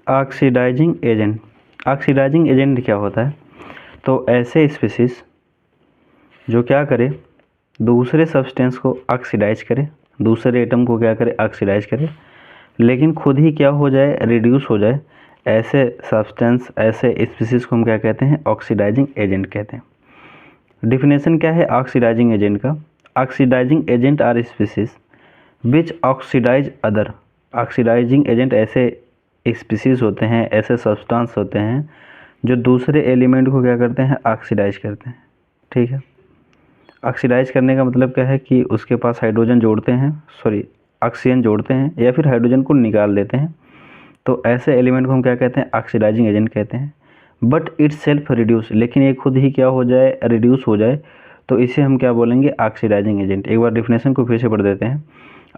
Oxidising agent. Oxidising agent क्या होता है? तो ऐसे स्पीसीज जो क्या करे, दूसरे सब्सटेंस को ऑक्सीडाइज करे, दूसरे एटम को क्या करे, ऑक्सीडाइज करे, लेकिन खुद ही क्या हो जाए, रिड्यूस हो जाए। ऐसे सब्सटेंस, ऐसे स्पीसीज को हम क्या कहते हैं? ऑक्सीडाइजिंग एजेंट कहते हैं। डिफिनेशन क्या है ऑक्सीडाइजिंग एजेंट का? Oxidising agent are species which oxidise other. Oxidising agent ऐसे स्पीसीज होते हैं, ऐसे सब्सटेंस होते हैं जो दूसरे एलिमेंट को क्या करते हैं? ऑक्सीडाइज करते हैं। ठीक है, ऑक्सीडाइज करने का मतलब क्या है कि उसके पास हाइड्रोजन जोड़ते हैं, सॉरी ऑक्सीजन जोड़ते हैं, या फिर हाइड्रोजन को निकाल देते हैं। तो ऐसे एलिमेंट को हम क्या कहते हैं? ऑक्सीडाइजिंग एजेंट कहते हैं। बट इट सेल्फ रिड्यूस, लेकिन ये खुद ही क्या हो जाए, रिड्यूस हो जाए, तो इसे हम क्या बोलेंगे? Oxidising agent. एक बार डिफिनेशन को फिर से पढ़ देते हैं।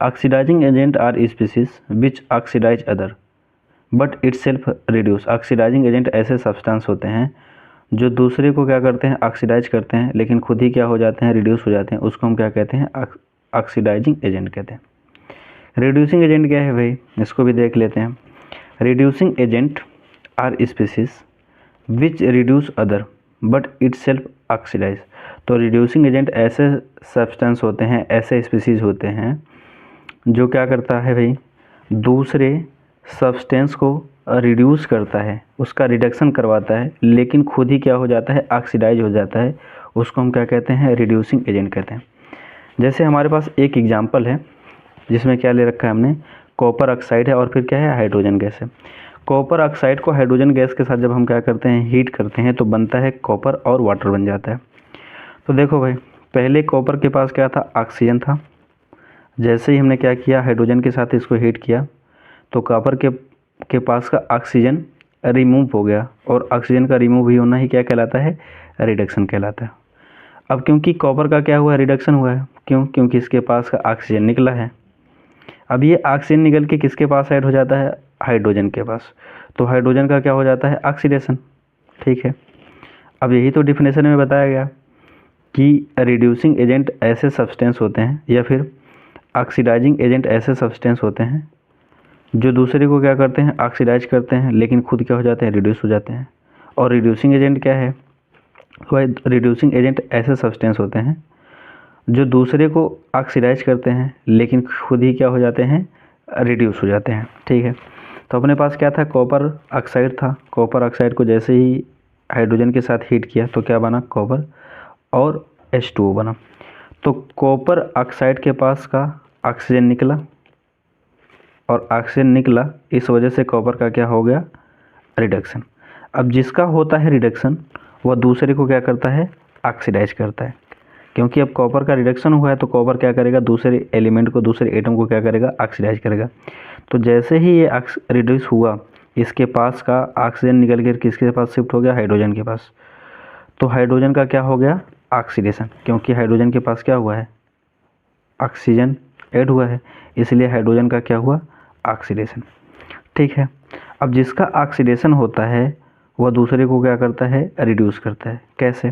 Oxidising agent are species which oxidise other but itself reduce. Oxidising agent ऐसे सब्सटेंस होते हैं जो दूसरे को क्या करते हैं? ऑक्सीडाइज करते हैं, लेकिन खुद ही क्या हो जाते हैं? रिड्यूस हो जाते हैं। उसको हम क्या कहते हैं? ऑक्सीडाइजिंग एजेंट कहते हैं। रिड्यूसिंग एजेंट क्या है भाई? इसको भी देख लेते हैं। Reducing agent are species which reduce other but itself oxidise. तो रिड्यूसिंग एजेंट ऐसे सब्सटेंस होते हैं, ऐसे स्पीसीज होते हैं जो क्या करता है भाई? दूसरे सब्सटेंस को रिड्यूस करता है, उसका रिडक्शन करवाता है, लेकिन खुद ही क्या हो जाता है? ऑक्सीडाइज हो जाता है। उसको हम क्या कहते हैं? रिड्यूसिंग एजेंट कहते हैं। जैसे हमारे पास एक एग्जांपल है जिसमें क्या ले रखा है हमने? कॉपर ऑक्साइड है और फिर क्या है? हाइड्रोजन गैस है। कॉपर ऑक्साइड को हाइड्रोजन गैस के साथ जब हम क्या करते हैं? हीट करते हैं, तो बनता है कॉपर और वाटर बन जाता है। तो देखो भाई, पहले कॉपर के पास क्या था? ऑक्सीजन था। जैसे ही हमने क्या किया? हाइड्रोजन के साथ इसको हीट किया, तो कॉपर के पास का ऑक्सीजन रिमूव हो गया, और ऑक्सीजन का रिमूव ही होना ही क्या कहलाता है? रिडक्शन कहलाता है। अब क्योंकि कॉपर का क्या हुआ? रिडक्शन हुआ है। क्यों? क्योंकि इसके पास का ऑक्सीजन निकला है। अब ये ऑक्सीजन निकल के किसके पास ऐड हो जाता है? हाइड्रोजन के पास। तो हाइड्रोजन का क्या हो जाता है? ऑक्सीडेशन। ठीक है, अब यही तो डिफिनेशन में बताया गया कि रिड्यूसिंग एजेंट ऐसे सब्सटेंस होते हैं, या फिर ऑक्सीडाइजिंग एजेंट ऐसे सब्सटेंस होते हैं जो दूसरे को क्या करते हैं? ऑक्सीडाइज करते हैं, लेकिन खुद क्या हो जाते हैं? रिड्यूस हो जाते हैं। और रिड्यूसिंग एजेंट क्या है? वह रिड्यूसिंग एजेंट ऐसे सब्सटेंस होते हैं जो दूसरे को ऑक्सीडाइज करते हैं, लेकिन खुद ही क्या हो जाते हैं? रिड्यूस हो जाते हैं। ठीक है, तो अपने पास क्या था? कॉपर ऑक्साइड था। कॉपर ऑक्साइड को जैसे ही हाइड्रोजन के साथ हीट किया, तो क्या बना? कॉपर और H2O बना। तो कॉपर ऑक्साइड के पास का ऑक्सीजन निकला, और ऑक्सीजन निकला, इस वजह से कॉपर का क्या हो गया? रिडक्शन। अब जिसका होता है रिडक्शन, वह दूसरे को क्या करता है? ऑक्सीडाइज करता है। क्योंकि अब कॉपर का रिडक्शन हुआ है, तो कॉपर क्या करेगा? दूसरे एलिमेंट को, दूसरे एटम को क्या करेगा? ऑक्सीडाइज करेगा। तो जैसे ही ये रिड्यूस हुआ, इसके पास का ऑक्सीजन निकल कर किसके पास शिफ्ट हो गया? हाइड्रोजन के पास। तो हाइड्रोजन का क्या हो गया? ऑक्सीडेशन। क्योंकि हाइड्रोजन के पास क्या हुआ है? ऑक्सीजन ऐड हुआ है, इसलिए हाइड्रोजन का क्या हुआ? ऑक्सीडेशन। ठीक है, अब जिसका ऑक्सीडेशन होता है वह दूसरे को क्या करता है? रिड्यूस करता है। कैसे?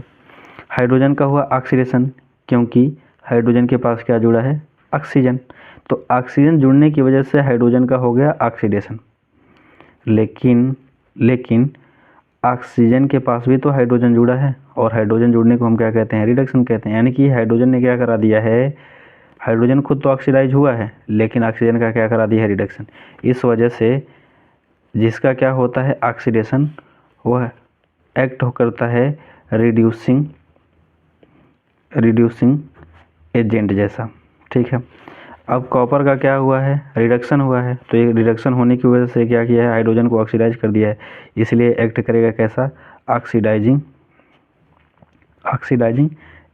हाइड्रोजन का हुआ ऑक्सीडेशन, क्योंकि हाइड्रोजन के पास क्या जुड़ा है? ऑक्सीजन। तो ऑक्सीजन जुड़ने की वजह से हाइड्रोजन का हो गया ऑक्सीडेशन। लेकिन ऑक्सीजन के पास भी तो हाइड्रोजन जुड़ा है, और हाइड्रोजन जुड़ने को हम क्या कहते हैं? रिडक्शन कहते हैं। यानी कि हाइड्रोजन ने क्या करा दिया है? हाइड्रोजन खुद तो ऑक्सीडाइज हुआ है, लेकिन ऑक्सीजन का क्या करा दिया है? रिडक्शन। इस वजह से जिसका क्या होता है? ऑक्सीडेशन, वह एक्ट करता है रिड्यूसिंग एजेंट जैसा। ठीक है, अब कॉपर का क्या हुआ है? रिडक्शन हुआ है। तो ये रिडक्शन होने की वजह से क्या किया है? हाइड्रोजन को ऑक्सीडाइज कर दिया है, इसलिए एक्ट करेगा कैसा? ऑक्सीडाइजिंग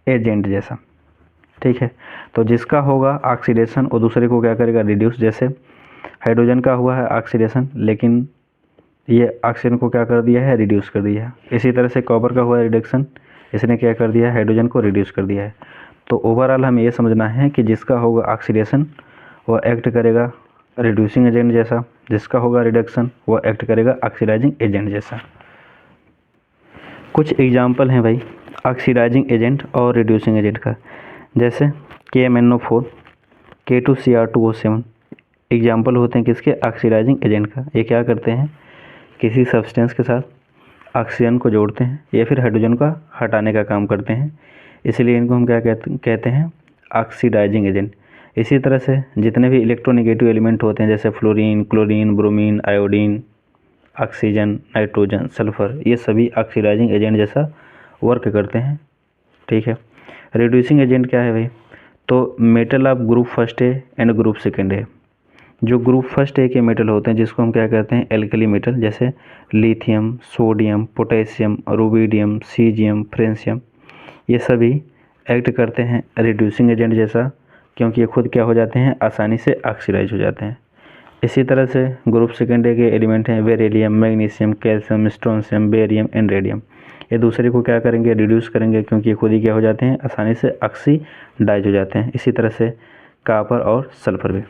एजेंट जैसा। ठीक है, तो जिसका होगा ऑक्सीडेशन, वो दूसरे को क्या करेगा? रिड्यूस। जैसे हाइड्रोजन का हुआ है ऑक्सीडेशन, लेकिन ये ऑक्सीजन को क्या कर दिया है? रिड्यूस कर दिया है। इसी तरह से कॉपर का हुआ रिडक्शन, इसने क्या कर दिया है? हाइड्रोजन को रिड्यूस कर दिया है। तो ओवरऑल हमें ये समझना है कि जिसका होगा ऑक्सीडेशन वह एक्ट करेगा रिड्यूसिंग एजेंट जैसा, जिसका होगा रिडक्शन वह एक्ट करेगा ऑक्सीडाइजिंग एजेंट जैसा। कुछ एग्जाम्पल हैं भाई ऑक्सीडाइजिंग एजेंट और रिड्यूसिंग एजेंट का, जैसे KMnO4, K2Cr2O7 एग्जाम्पल होते हैं किसके? ऑक्सीडाइजिंग एजेंट का। ये क्या करते हैं? किसी सब्सटेंस के साथ ऑक्सीजन को जोड़ते हैं या फिर हाइड्रोजन का हटाने का काम करते हैं, इसलिए इनको हम क्या कहते हैं, ऑक्सीडाइजिंग एजेंट। इसी तरह से जितने भी इलेक्ट्रोनेगेटिव एलिमेंट होते हैं जैसे fluorine, chlorine, bromine, iodine, oxygen, nitrogen, sulphur, ये सभी ऑक्सीडाइजिंग एजेंट जैसा वर्क करते हैं। ठीक है। रिड्यूसिंग एजेंट क्या है भाई, तो मेटल ऑफ ग्रुप फर्स्ट है एंड ग्रुप सेकेंड है। जो ग्रुप फर्स्ट ए के मेटल होते हैं जिसको हम क्या कहते हैं, एल्कली मेटल, जैसे lithium, sodium, potassium, rubidium, caesium, francium, ये सभी एक्ट करते हैं रिड्यूसिंग एजेंट जैसा, क्योंकि ये खुद क्या हो जाते हैं, आसानी से ऑक्सीडाइज हो जाते हैं। इसी तरह से ग्रुप सेकेंड के एलिमेंट हैं beryllium, magnesium, calcium, strontium, barium and radium. ये दूसरे को क्या करेंगे, रिड्यूस करेंगे, क्योंकि ये खुद ही क्या हो जाते हैं, आसानी से ऑक्सीडाइज हो जाते हैं। इसी तरह से कॉपर और सल्फर भी।